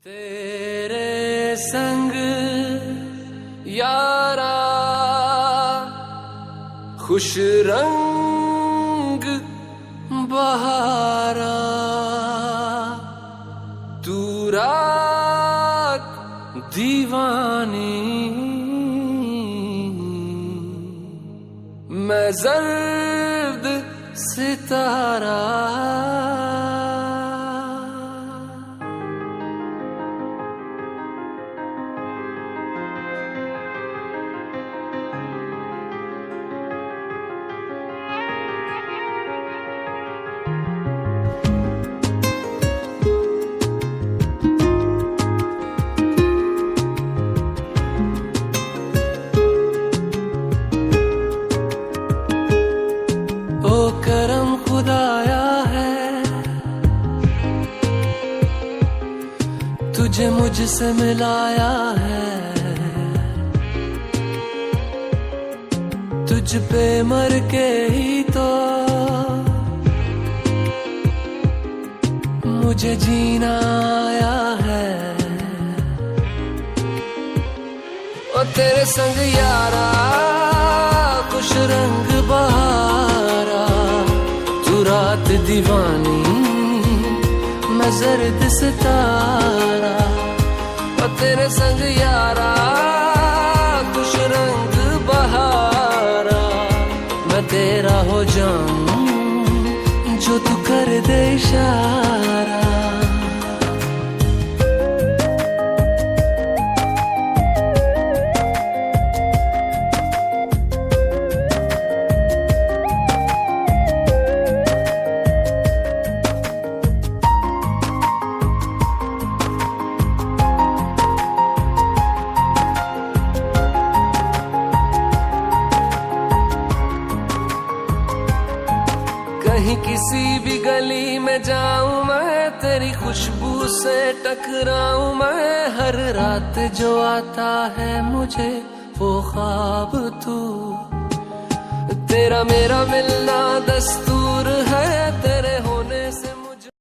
तेरे संग यारा खुश रंग बहारा, तू रात दीवानी, मैं जर्द सितारा। करम खुदाया है तुझे मुझसे मिलाया है, तुझ पे मर के ही तो मुझे जीना आया है। ओ तेरे संग यारा खुश रंग बहारा, तू रात दीवानी, मैं जर्द सितारा। और तेरे संग यारा खुश रंग बहारा, मैं तेरा हो जाऊं जो तू कर दे इशारा। कहीं किसी भी गली में जाऊं मैं, तेरी खुशबू से टकराऊं मैं, हर रात जो आता है मुझे वो ख्वाब तू। तेरा मेरा मिलना दस्तूर है, तेरे हो